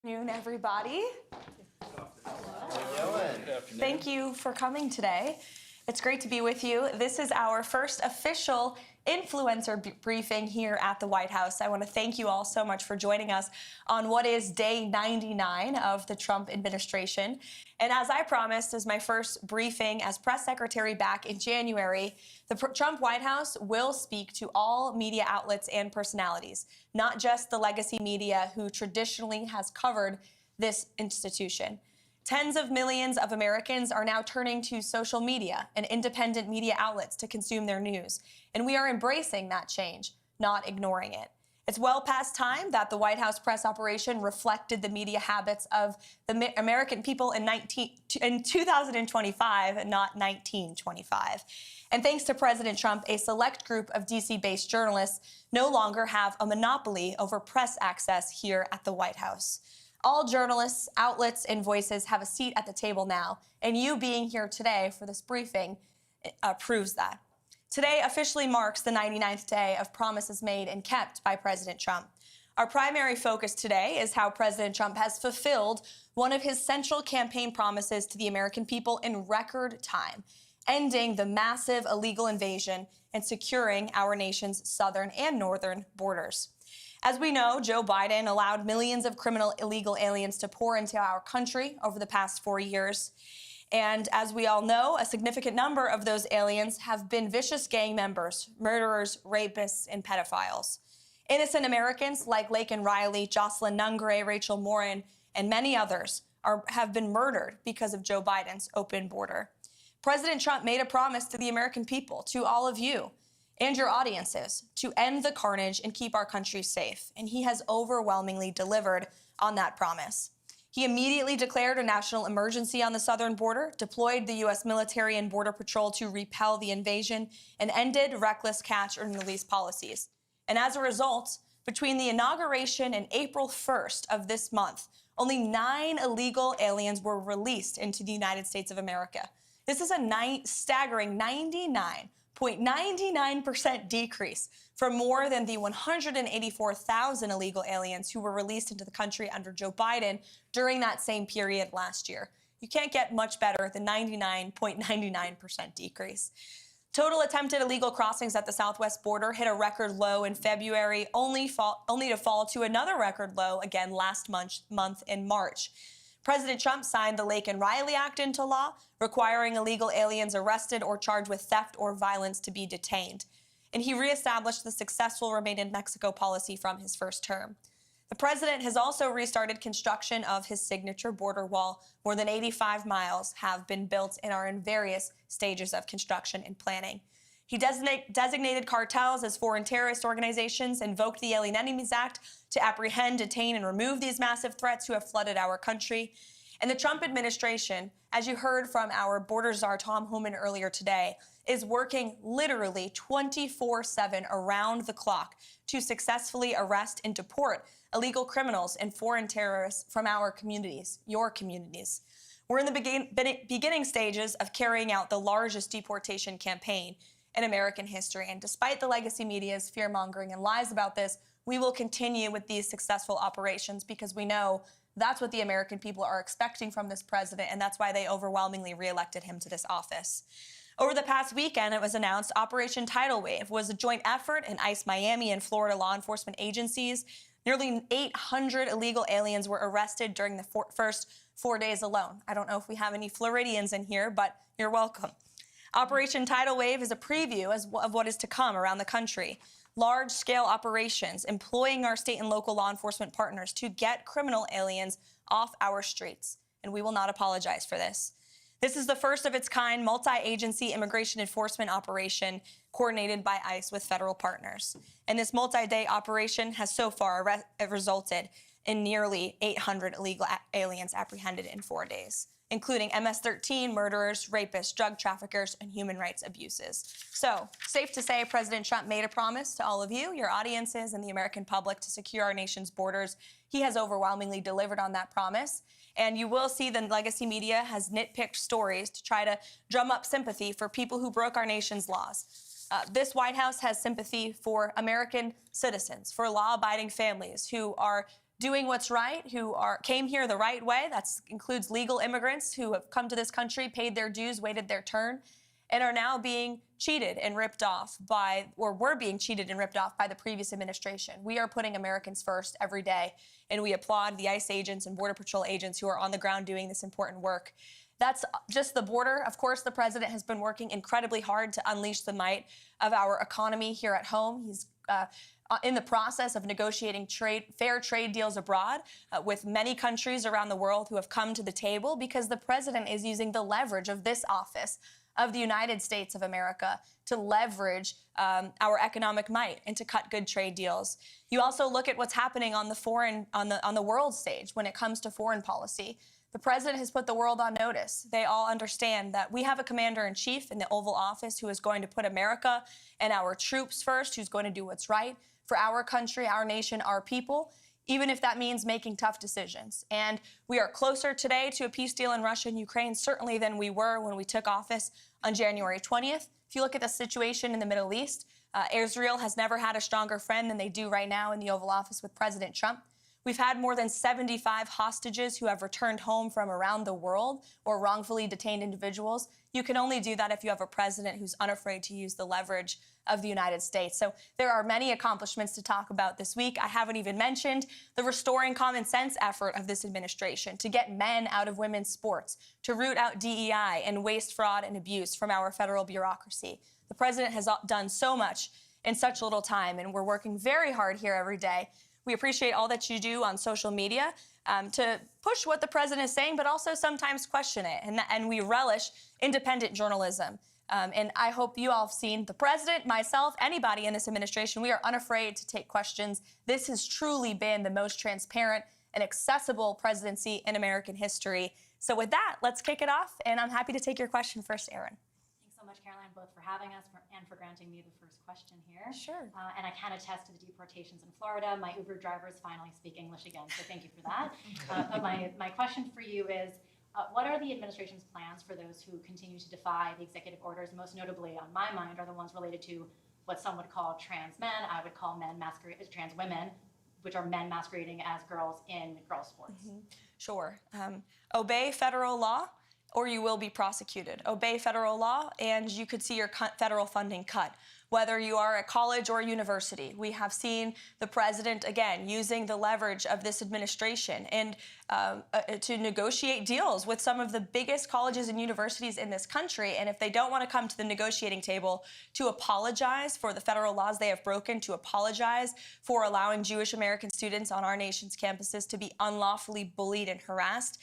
Good afternoon, everybody. Thank you for coming today. It's great to be with you. This is our first official influencer briefing here at the White House. I want to thank you all so much for joining us on what is day 99 of the Trump administration. And as I promised, as my first briefing as press secretary back in January, the Trump White House will speak to all media outlets and personalities, not just the legacy media who traditionally has covered this institution. Tens of millions of Americans are now turning to social media and independent media outlets to consume their news. And we are embracing that change, not ignoring it. It's well past time that the White House press operation reflected the media habits of the American people in 2025, not 1925. And thanks to President Trump, a select group of DC-based journalists no longer have a monopoly over press access here at the White House. All journalists, outlets, and voices have a seat at the table now, and you being here today for this briefing proves that. Today officially marks the 99th day of promises made and kept by President Trump. Our primary focus today is how President Trump has fulfilled one of his central campaign promises to the American people in record time, ending the massive illegal invasion and securing our nation's southern and northern borders. As we know, Joe Biden allowed millions of criminal illegal aliens to pour into our country over the past 4 years. And as we all know, a significant number of those aliens have been vicious gang members, murderers, rapists, and pedophiles. Innocent Americans like Laken Riley, Jocelyn Nungray, Rachel Morin, and many others have been murdered because of Joe Biden's open border. President Trump made a promise to the American people, to all of you, and your audiences, to end the carnage and keep our country safe. And he has overwhelmingly delivered on that promise. He immediately declared a national emergency on the southern border, deployed the U.S. military and Border Patrol to repel the invasion, and ended reckless catch and release policies. And as a result, between the inauguration and April 1st of this month, only 9 illegal aliens were released into the United States of America. This is a staggering 99.99% decrease from more than the 184,000 illegal aliens who were released into the country under Joe Biden during that same period last year. You can't get much better than 99.99% decrease. Total attempted illegal crossings at the southwest border hit a record low in February, only to fall to another record low again last month in March. President Trump signed the Laken Riley Act into law, requiring illegal aliens arrested or charged with theft or violence to be detained. And he reestablished the successful Remain in Mexico policy from his first term. The president has also restarted construction of his signature border wall. More than 85 miles have been built and are in various stages of construction and planning. He designated cartels as foreign terrorist organizations, invoked the Alien Enemies Act to apprehend, detain, and remove these massive threats who have flooded our country. And the Trump administration, as you heard from our border czar Tom Homan earlier today, is working literally 24/7 around the clock to successfully arrest and deport illegal criminals and foreign terrorists from our communities, your communities. We're in the beginning stages of carrying out the largest deportation campaign in American history. And despite the legacy media's fear-mongering and lies about this, we will continue with these successful operations because we know that's what the American people are expecting from this president, and that's why they overwhelmingly reelected him to this office. Over the past weekend, it was announced Operation Tidal Wave was a joint effort in ICE Miami and Florida law enforcement agencies. Nearly 800 illegal aliens were arrested during the first 4 days alone. I don't know if we have any Floridians in here, but you're welcome. Operation Tidal Wave is a preview of what is to come around the country. Large-scale operations employing our state and local law enforcement partners to get criminal aliens off our streets. And we will not apologize for this. This is the first of its kind multi-agency immigration enforcement operation coordinated by ICE with federal partners. And this multi-day operation has so far resulted in nearly 800 illegal aliens apprehended in 4 days, including MS-13, murderers, rapists, drug traffickers, and human rights abuses. So, safe to say, President Trump made a promise to all of you, your audiences, and the American public to secure our nation's borders. He has overwhelmingly delivered on that promise. And you will see the legacy media has nitpicked stories to try to drum up sympathy for people who broke our nation's laws. This White House has sympathy for American citizens, for law-abiding families who are doing what's right, who came here the right way. That includes legal immigrants who have come to this country, paid their dues, waited their turn, and are now being cheated and ripped off by, or were being cheated and ripped off by the previous administration. We are putting Americans first every day, and we applaud the ICE agents and Border Patrol agents who are on the ground doing this important work. That's just the border. Of course, the president has been working incredibly hard to unleash the might of our economy here at home. He's in the process of negotiating fair trade deals abroad with many countries around the world who have come to the table because the president is using the leverage of this office of the United States of America to leverage our economic might and to cut good trade deals. You also look at what's happening on the world stage when it comes to foreign policy. The president has put the world on notice. They all understand that we have a commander-in-chief in the Oval Office who is going to put America and our troops first, who's going to do what's right for our country, our nation, our people, even if that means making tough decisions. And we are closer today to a peace deal in Russia and Ukraine, certainly than we were when we took office on January 20th. If you look at the situation in the Middle East, Israel has never had a stronger friend than they do right now in the Oval Office with President Trump. We've had more than 75 hostages who have returned home from around the world, or wrongfully detained individuals. You can only do that if you have a president who's unafraid to use the leverage of the United States. So there are many accomplishments to talk about this week. I haven't even mentioned the restoring common sense effort of this administration to get men out of women's sports, to root out DEI and waste, fraud, and abuse from our federal bureaucracy. The president has done so much in such little time, and we're working very hard here every day. We appreciate all that you do on social media to push what the president is saying, but also sometimes question it. And we relish independent journalism. And I hope you all have seen the president, myself, anybody in this administration. We are unafraid to take questions. This has truly been the most transparent and accessible presidency in American history. So with that, let's kick it off. And I'm happy to take your question first, Erin. Thanks so much, Caroline, both for having us and for granting me the first question here. Sure. And I can attest to the deportations in Florida. My Uber drivers finally speak English again, so thank you for that. But my question for you is, what are the administration's plans for those who continue to defy the executive orders? Most notably, on my mind, are the ones related to what some would call trans men. I would call men masquerading as trans women, which are men masquerading as girls in girls' sports. Mm-hmm. Sure. Obey federal law, or you will be prosecuted. Obey federal law, and you could see your federal funding cut. Whether you are a college or a university, we have seen the president, again, using the leverage of this administration and to negotiate deals with some of the biggest colleges and universities in this country. And if they don't want to come to the negotiating table to apologize for the federal laws they have broken, to apologize for allowing Jewish American students on our nation's campuses to be unlawfully bullied and harassed,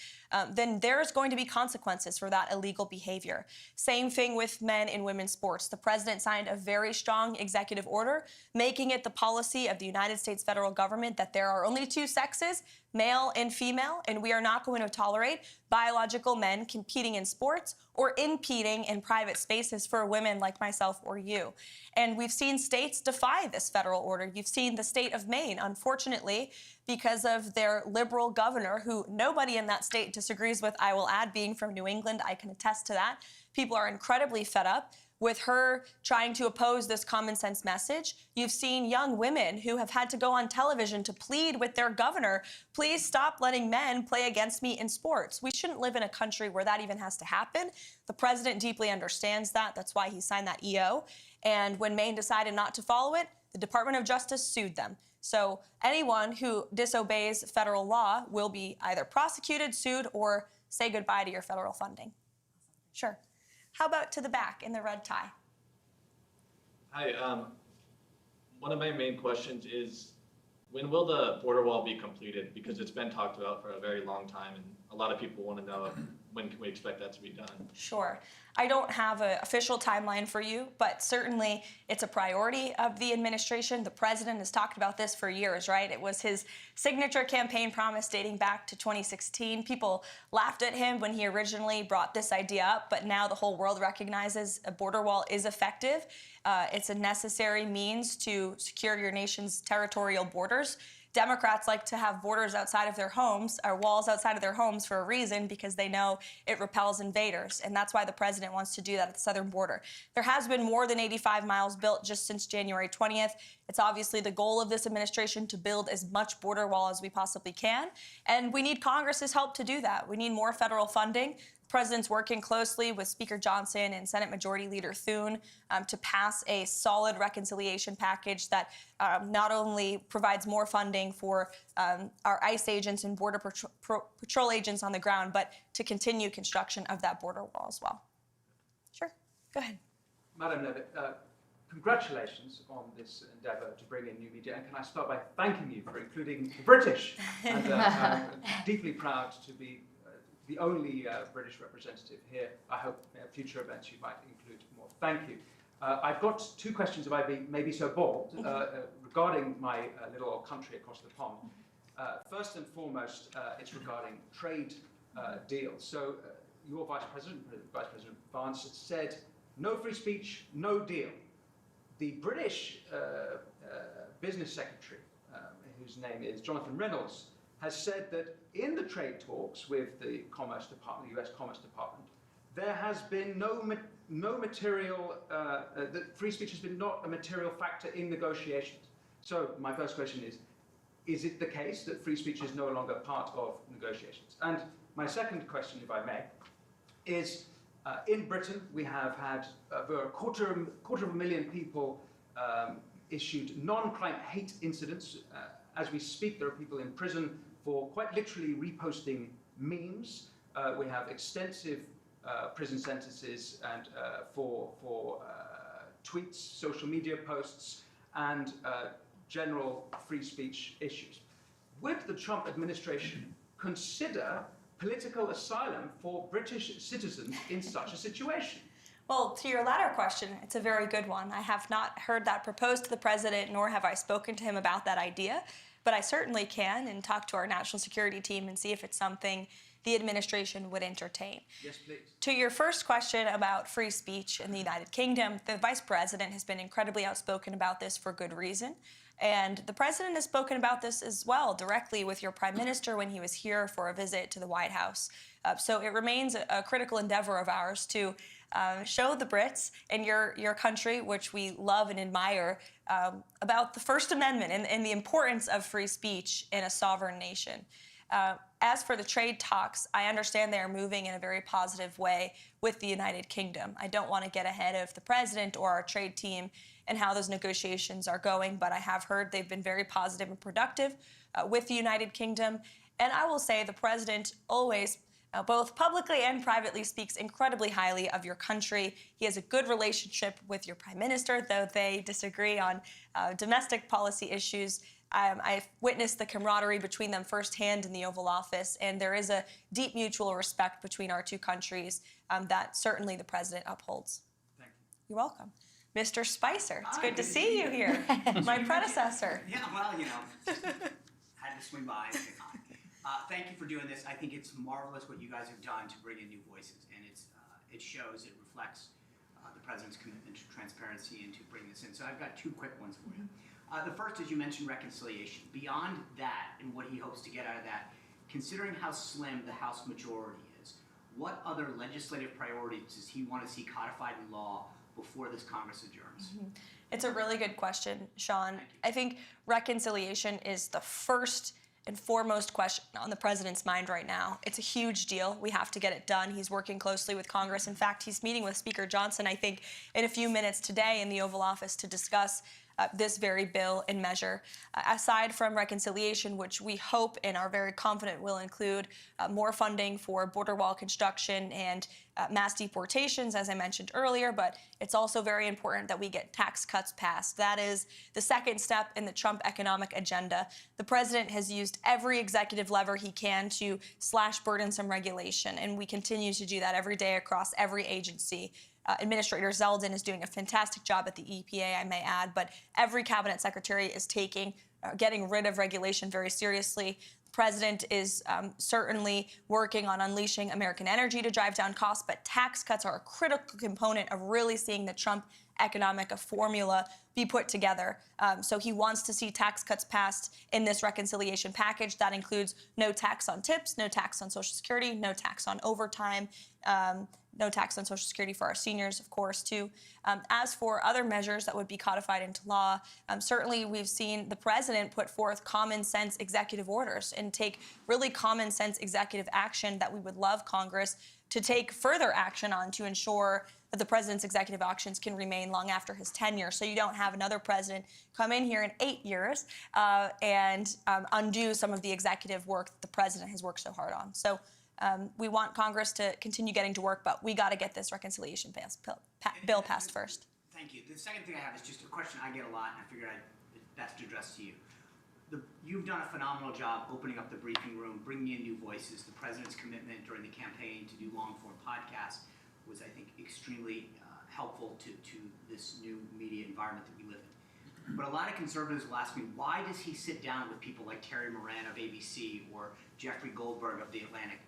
then there's going to be consequences for that illegal behavior. Same thing with men in women's sports. The president signed a very strong executive order, making it the policy of the United States federal government that there are only two sexes, male and female, and we are not going to tolerate biological men competing in sports or impeding in private spaces for women like myself or you. And we've seen states defy this federal order. You've seen the state of Maine, unfortunately, because of their liberal governor, who nobody in that state disagrees with, I will add, being from New England, I can attest to that. People are incredibly fed up with her trying to oppose this common sense message. You've seen young women who have had to go on television to plead with their governor, please stop letting men play against me in sports. We shouldn't live in a country where that even has to happen. The president deeply understands that. That's why he signed that EO. And when Maine decided not to follow it, the Department of Justice sued them. So anyone who disobeys federal law will be either prosecuted, sued, or say goodbye to your federal funding. Sure. How about to the back in the red tie? Hi, one of my main questions is, when will the border wall be completed? Because it's been talked about for a very long time, and a lot of people want to know when can we expect that to be done? Sure. I don't have an official timeline for you, but certainly it's a priority of the administration. The president has talked about this for years, right? It was his signature campaign promise dating back to 2016. People laughed at him when he originally brought this idea up, but now the whole world recognizes a border wall is effective. It's a necessary means to secure your nation's territorial borders. Democrats like to have borders outside of their homes, or walls outside of their homes, for a reason, because they know it repels invaders. And that's why the president wants to do that at the southern border. There has been more than 85 miles built just since January 20th. It's obviously the goal of this administration to build as much border wall as we possibly can. And we need Congress's help to do that. We need more federal funding. The president's working closely with Speaker Johnson and Senate Majority Leader Thune to pass a solid reconciliation package that not only provides more funding for our ICE agents and Border Patrol agents on the ground, but to continue construction of that border wall as well. Sure, go ahead. Madam Leavitt, congratulations on this endeavour to bring in new media, and can I start by thanking you for including the British, and I'm deeply proud to be the only British representative here. I hope future events you might include more. Thank you. I've got two questions, if I may be so bold, regarding my little old country across the pond. First and foremost, it's regarding trade deals. So your Vice President Vance, said, no free speech, no deal. The British Business Secretary, whose name is Jonathan Reynolds, has said that in the trade talks with the Commerce Department, the US Commerce Department, there has been no material, that free speech has been not a material factor in negotiations. So my first question is it the case that free speech is no longer part of negotiations? And my second question, if I may, is in Britain, we have had over a quarter of a million people issued non-crime hate incidents. As we speak, there are people in prison for quite literally reposting memes. We have extensive prison sentences and for tweets, social media posts, and general free speech issues. Would the Trump administration consider political asylum for British citizens in such a situation? Well, to your latter question, it's a very good one. I have not heard that proposed to the president, nor have I spoken to him about that idea, but I certainly can and talk to our national security team and see if it's something the administration would entertain. Yes, please. To your first question about free speech in the United Kingdom, the vice president has been incredibly outspoken about this for good reason. And the president has spoken about this as well directly with your prime minister when he was here for a visit to the White House. So it remains a critical endeavor of ours to show the Brits and your country, which we love and admire, about the First Amendment and the importance of free speech in a sovereign nation. As for the trade talks, I understand they are moving in a very positive way with the United Kingdom. I don't want to get ahead of the president or our trade team and how those negotiations are going, but I have heard they've been very positive and productive with the United Kingdom. And I will say the president always, both publicly and privately, speaks incredibly highly of your country. He has a good relationship with your prime minister, though they disagree on domestic policy issues. I've witnessed the camaraderie between them firsthand in the Oval Office, and there is a deep mutual respect between our two countries that certainly the president upholds. Thank you. You're welcome. Mr. Spicer, it's Hi, good to see you here. My predecessor. Yeah, well, had to swing by and say hi. Thank you for doing this. I think it's marvelous what you guys have done to bring in new voices, and it shows, it reflects the president's commitment to transparency and to bring this in. So I've got two quick ones for you. The first is you mentioned reconciliation. Beyond that and what he hopes to get out of that, considering how slim the House majority is, what other legislative priorities does he want to see codified in law before this Congress adjourns? It's a really good question, Sean. I think reconciliation is the first and foremost question on the president's mind right now. It's a huge deal. We have to get it done. He's working closely with Congress. In fact, he's meeting with Speaker Johnson, I think, in a few minutes today in the Oval Office to discuss this very bill and measure. Aside from reconciliation, which we hope and are very confident will include more funding for border wall construction and mass deportations, as I mentioned earlier, but it's also very important that we get tax cuts passed. That is the second step in the Trump economic agenda. The president has used every executive lever he can to slash burdensome regulation, and we continue to do that every day across every agency. Administrator Zeldin is doing a fantastic job at the EPA, I may add, but every cabinet secretary is getting rid of regulation very seriously. President is certainly working on unleashing American energy to drive down costs, but tax cuts are a critical component of really seeing the Trump economic formula be put together. So he wants to see tax cuts passed in this reconciliation package. That includes no tax on tips, no tax on Social Security, no tax on overtime, no tax on Social Security for our seniors, of course, too. As for other measures that would be codified into law, certainly we've seen the president put forth common sense executive orders and take really common sense executive action that we would love Congress to take further action on to ensure that the president's executive actions can remain long after his tenure, so you don't have another president come in here in 8 years and undo some of the executive work that the president has worked so hard on. So we want Congress to continue getting to work, but we got to get this reconciliation bill passed first. Thank you. The second thing I have is just a question I get a lot, and I figured I'd best address to you. You've done a phenomenal job opening up the briefing room, bringing in new voices. The president's commitment during the campaign to do long-form podcasts was, I think, extremely helpful to this new media environment that we live in. But a lot of conservatives will ask me, why does he sit down with people like Terry Moran of ABC or Jeffrey Goldberg of The Atlantic?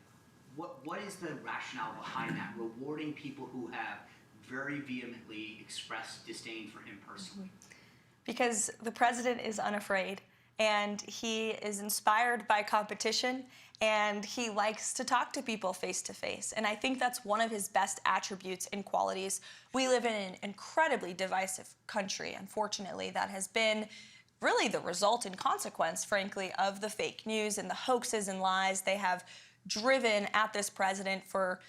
What is the rationale behind that, rewarding people who have very vehemently expressed disdain for him personally? Because the president is unafraid, and he is inspired by competition, and he likes to talk to people face to face. And I think that's one of his best attributes and qualities. We live in an incredibly divisive country, unfortunately, that has been really the result and consequence, frankly, of the fake news and the hoaxes and lies they have driven at this president for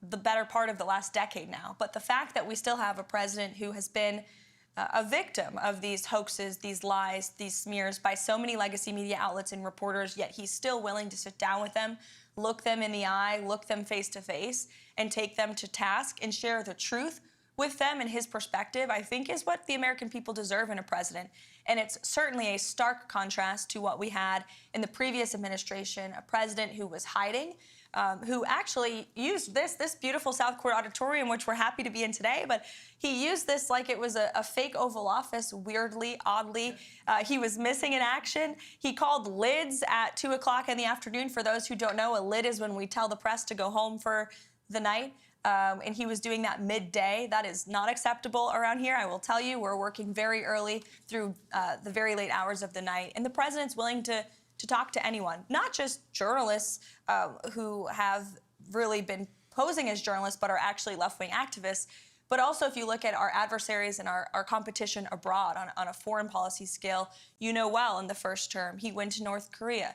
the better part of the last decade now. But the fact that we still have a president who has been a victim of these hoaxes, these lies, these smears by so many legacy media outlets and reporters, yet he's still willing to sit down with them, look them in the eye, look them face to face, and take them to task and share the truth with them and his perspective, I think is what the American people deserve in a president. And it's certainly a stark contrast to what we had in the previous administration, a president who was hiding, who actually used this beautiful South Court auditorium, which we're happy to be in today, but he used this like it was a fake Oval Office, weirdly, oddly. He was missing in action. He called lids at 2 o'clock in the afternoon. For those who don't know, a lid is when we tell the press to go home for the night. And he was doing that midday. That is not acceptable around here. I will tell you, we're working very early through the very late hours of the night. And the president's willing to talk to anyone, not just journalists who have really been posing as journalists but are actually left-wing activists, but also if you look at our adversaries and our competition abroad on a foreign policy scale, you know well in the first term, he went to North Korea.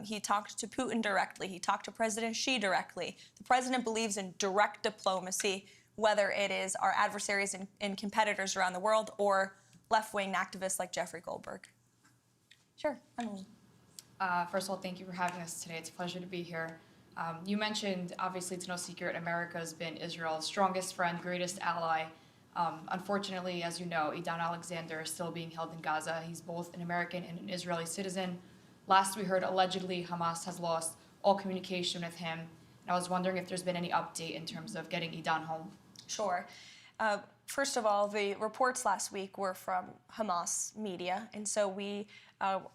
He talked to Putin directly. He talked to President Xi directly. The president believes in direct diplomacy, whether it is our adversaries and competitors around the world or left-wing activists like Jeffrey Goldberg. Sure, Emily. First of all, thank you for having us today. It's a pleasure to be here. You mentioned, obviously, it's no secret, America has been Israel's strongest friend, greatest ally. Unfortunately, as you know, Idan Alexander is still being held in Gaza. He's both an American and an Israeli citizen. Last we heard, allegedly, Hamas has lost all communication with him. And I was wondering if there's been any update in terms of getting Idan home. Sure. First of all, the reports last week were from Hamas media, and so we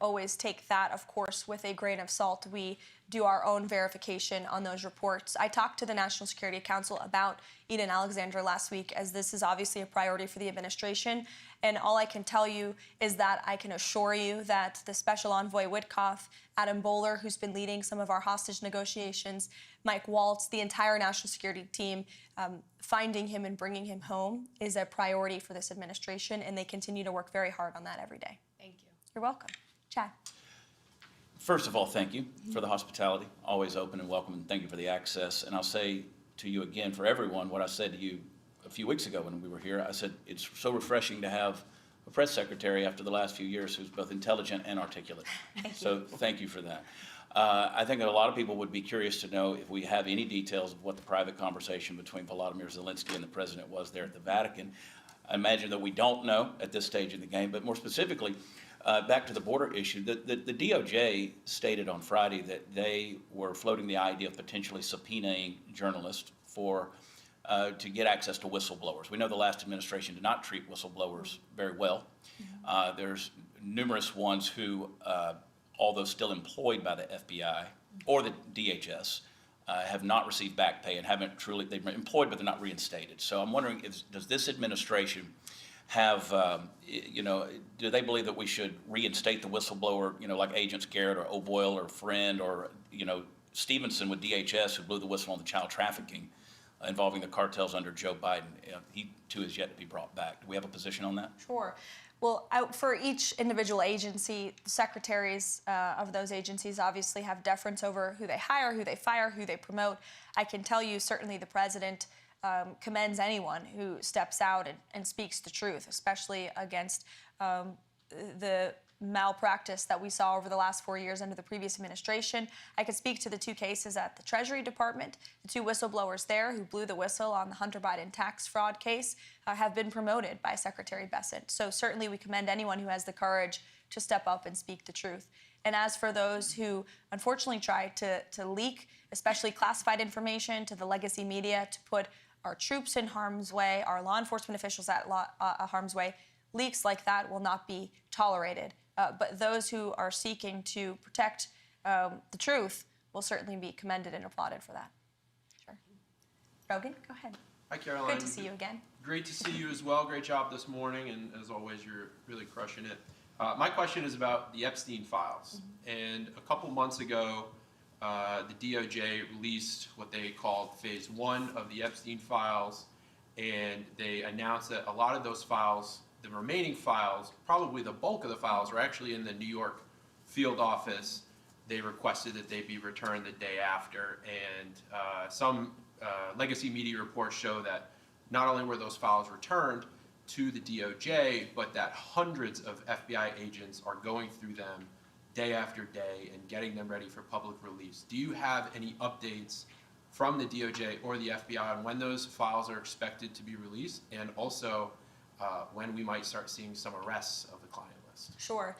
always take that, of course, with a grain of salt. We do our own verification on those reports. I talked to the National Security Council about Idan Alexander last week, as this is obviously a priority for the administration, and all I can tell you is that I can assure you that the Special Envoy Witkoff, Adam Bowler, who's been leading some of our hostage negotiations, Mike Waltz, the entire national security team, finding him and bringing him home is a priority for this administration, and they continue to work very hard on that every day. Thank you. You're welcome. Chad. First of all, thank you for the hospitality, always open and welcome, and thank you for the access. And I'll say to you again, for everyone, what I said to you a few weeks ago when we were here. I said it's so refreshing to have a press secretary after the last few years who's both intelligent and articulate. So thank you for that. I think that a lot of people would be curious to know if we have any details of what the private conversation between Volodymyr Zelensky and the president was there at the Vatican. I imagine that we don't know at this stage in the game, but more specifically, back to the border issue, the DOJ stated on Friday that they were floating the idea of potentially subpoenaing journalists to get access to whistleblowers. We know the last administration did not treat whistleblowers very well. There's numerous ones who although still employed by the FBI or the DHS, have not received back pay and haven't truly, they've been employed, but they're not reinstated. So I'm wondering, does this administration have, do they believe that we should reinstate the whistleblower, like Agents Garrett or O'Boyle or Friend or, Stevenson with DHS, who blew the whistle on the child trafficking involving the cartels under Joe Biden? He too is yet to be brought back. Do we have a position on that? Sure. Well, for each individual agency, the secretaries of those agencies obviously have deference over who they hire, who they fire, who they promote. I can tell you certainly the president commends anyone who steps out and speaks the truth, especially against the malpractice that we saw over the last 4 years under the previous administration. I could speak to the two cases at the Treasury Department. The two whistleblowers there who blew the whistle on the Hunter Biden tax fraud case have been promoted by Secretary Bessent. So certainly we commend anyone who has the courage to step up and speak the truth. And as for those who unfortunately try to leak, especially classified information to the legacy media to put our troops in harm's way, our law enforcement officials at harm's way, leaks like that will not be tolerated. But those who are seeking to protect the truth will certainly be commended and applauded for that. Sure. Rogan, go ahead. Hi, Caroline. Good to see you again. Great to see you as well. Great job this morning, and as always, you're really crushing it. My question is about the Epstein files. And a couple months ago, the DOJ released what they called Phase 1 of the Epstein files, and they announced that a lot of those files, the remaining files, probably the bulk of the files, are actually in the New York field office. They requested that they be returned the day after, and some legacy media reports show that not only were those files returned to the DOJ, but that hundreds of FBI agents are going through them day after day and getting them ready for public release. Do you have any updates from the DOJ or the FBI on when those files are expected to be released, and also when we might start seeing some arrests of the client list? Sure.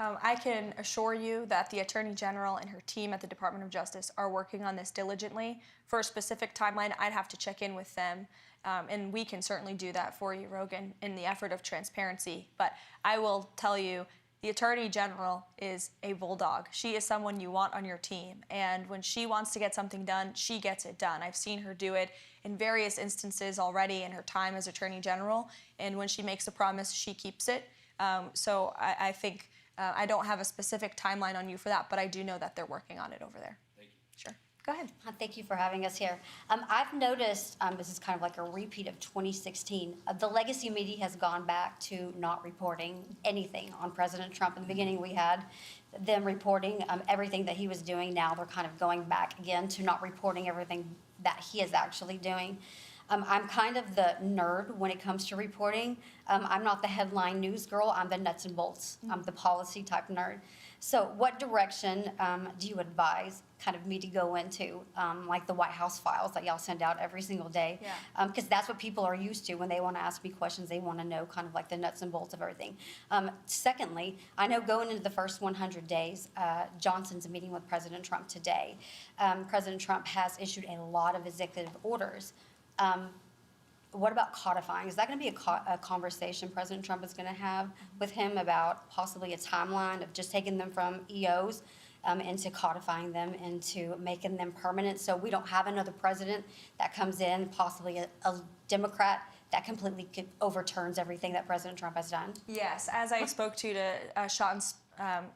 I can assure you that the Attorney General and her team at the Department of Justice are working on this diligently. For a specific timeline, I'd have to check in with them, and we can certainly do that for you, Rogan, in the effort of transparency. But I will tell you, the Attorney General is a bulldog. She is someone you want on your team, and when she wants to get something done, she gets it done. I've seen her do it in various instances already in her time as Attorney General, and when she makes a promise, she keeps it. So I think I don't have a specific timeline on you for that, but I do know that they're working on it over there. Thank you. Sure. Go ahead. Thank you for having us here. I've noticed, this is kind of like a repeat of 2016, the legacy media has gone back to not reporting anything on President Trump. In the beginning, we had them reporting everything that he was doing. Now they're kind of going back again to not reporting everything that he is actually doing. I'm kind of the nerd when it comes to reporting. I'm not the headline news girl. I'm the nuts and bolts. I'm the policy type nerd. So what direction do you advise kind of me to go into, like the White House files that y'all send out every single day? Yeah. Because that's what people are used to when they want to ask me questions. They want to know kind of like the nuts and bolts of everything. Secondly, I know going into the first 100 days, Johnson's meeting with President Trump today. President Trump has issued a lot of executive orders. What about codifying? Is that going to be a conversation President Trump is going to have with him about possibly a timeline of just taking them from EOs into codifying them, into making them permanent, so we don't have another president that comes in, possibly a Democrat, that completely overturns everything that President Trump has done? Yes, as I spoke to Sean's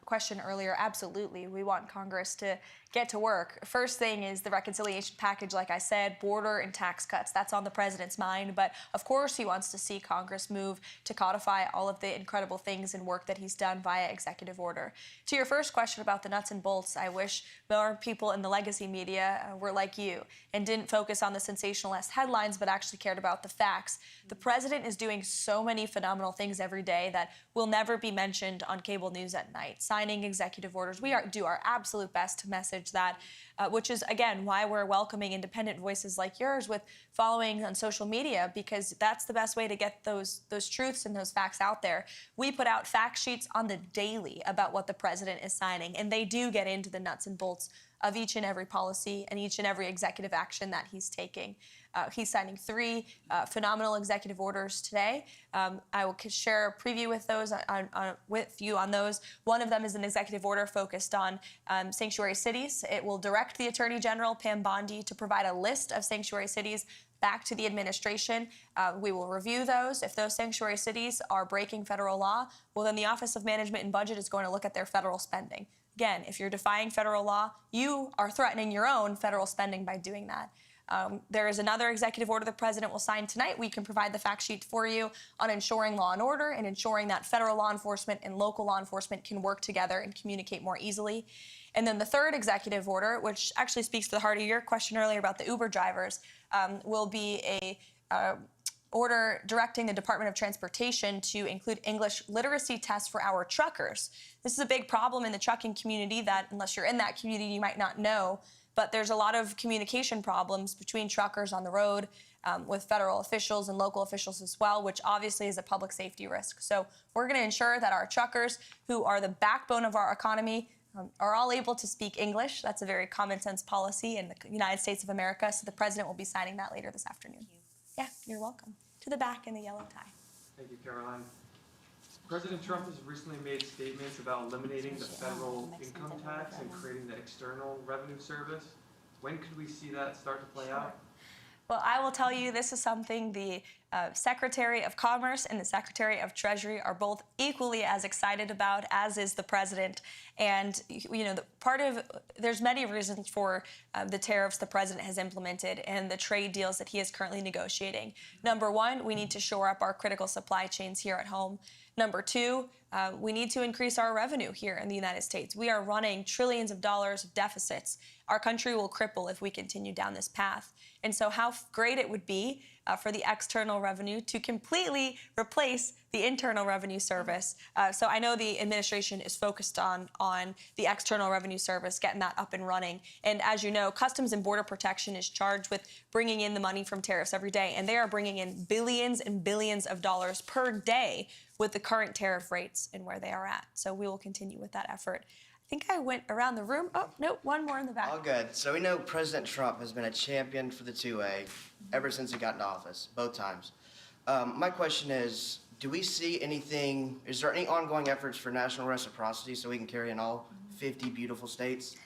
question earlier, absolutely. We want Congress to get to work. First thing is the reconciliation package, like I said, border and tax cuts. That's on the president's mind. But of course, he wants to see Congress move to codify all of the incredible things and work that he's done via executive order. To your first question about the nuts and bolts, I wish more people in the legacy media were like you and didn't focus on the sensationalist headlines, but actually cared about the facts. The president is doing so many phenomenal things every day that will never be mentioned on cable news at night. Signing executive orders. We do our absolute best to message that, which is, again, why we're welcoming independent voices like yours with following on social media, because that's the best way to get those truths and those facts out there. We put out fact sheets on the daily about what the president is signing, and they do get into the nuts and bolts of each and every policy and each and every executive action that he's taking. He's signing 3 phenomenal executive orders today. I will share a preview with those with you on those. One of them is an executive order focused on sanctuary cities. It will direct the Attorney General, Pam Bondi, to provide a list of sanctuary cities back to the administration. We will review those. If those sanctuary cities are breaking federal law, well, then the Office of Management and Budget is going to look at their federal spending. Again, if you're defying federal law, you are threatening your own federal spending by doing that. There is another executive order the president will sign tonight. We can provide the fact sheet for you on ensuring law and order and ensuring that federal law enforcement and local law enforcement can work together and communicate more easily. And then the third executive order, which actually speaks to the heart of your question earlier about the Uber drivers, will be a order directing the Department of Transportation to include English literacy tests for our truckers. This is a big problem in the trucking community that, unless you're in that community, you might not know. But there's a lot of communication problems between truckers on the road with federal officials and local officials as well, which obviously is a public safety risk. So we're going to ensure that our truckers, who are the backbone of our economy, are all able to speak English. That's a very common sense policy in the United States of America. So the president will be signing that later this afternoon. Yeah, you're welcome. To the back in the yellow tie. Thank you, Caroline. President Trump has recently made statements about eliminating the federal income tax and creating the External Revenue Service. When could we see that start to play out? Well, I will tell you, this is something the Secretary of Commerce and the Secretary of Treasury are both equally as excited about, as is the president. And, you know, there's many reasons for the tariffs the president has implemented and the trade deals that he is currently negotiating. Number one, we need to shore up our critical supply chains here at home. Number two, we need to increase our revenue here in the United States. We are running trillions of dollars of deficits. Our country will cripple if we continue down this path. And so how great it would be for the external revenue to completely replace the Internal Revenue Service. So I know the administration is focused on the External Revenue Service, getting that up and running. And as you know, Customs and Border Protection is charged with bringing in the money from tariffs every day. And they are bringing in billions and billions of dollars per day with the current tariff rates and where they are at. So we will continue with that effort. I think I went around the room. Oh, no, one more in the back. All good. So we know President Trump has been a champion for the 2A ever since he got into office, both times. My question is, do we see anything, is there any ongoing efforts for national reciprocity so we can carry in all 50 beautiful states?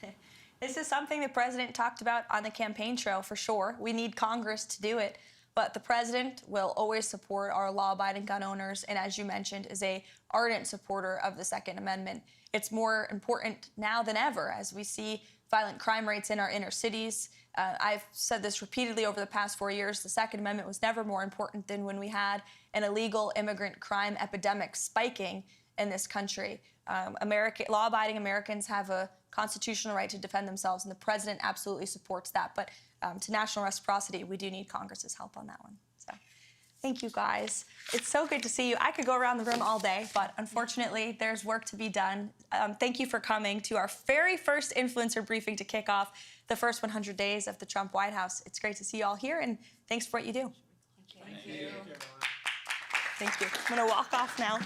This is something the president talked about on the campaign trail for sure. We need Congress to do it. But the president will always support our law-abiding gun owners, and as you mentioned, is an ardent supporter of the Second Amendment. It's more important now than ever as we see violent crime rates in our inner cities. I've said this repeatedly over the past 4 years. The Second Amendment was never more important than when we had an illegal immigrant crime epidemic spiking in this country. Law-abiding Americans have a constitutional right to defend themselves, and the president absolutely supports that. But to national reciprocity, we do need Congress's help on that one. So thank you, guys. It's so good to see you. I could go around the room all day, but unfortunately, there's work to be done. Thank you for coming to our very first influencer briefing to kick off the first 100 days of the Trump White House. It's great to see you all here, and thanks for what you do. Thank you. Thank you. I'm going to walk off now.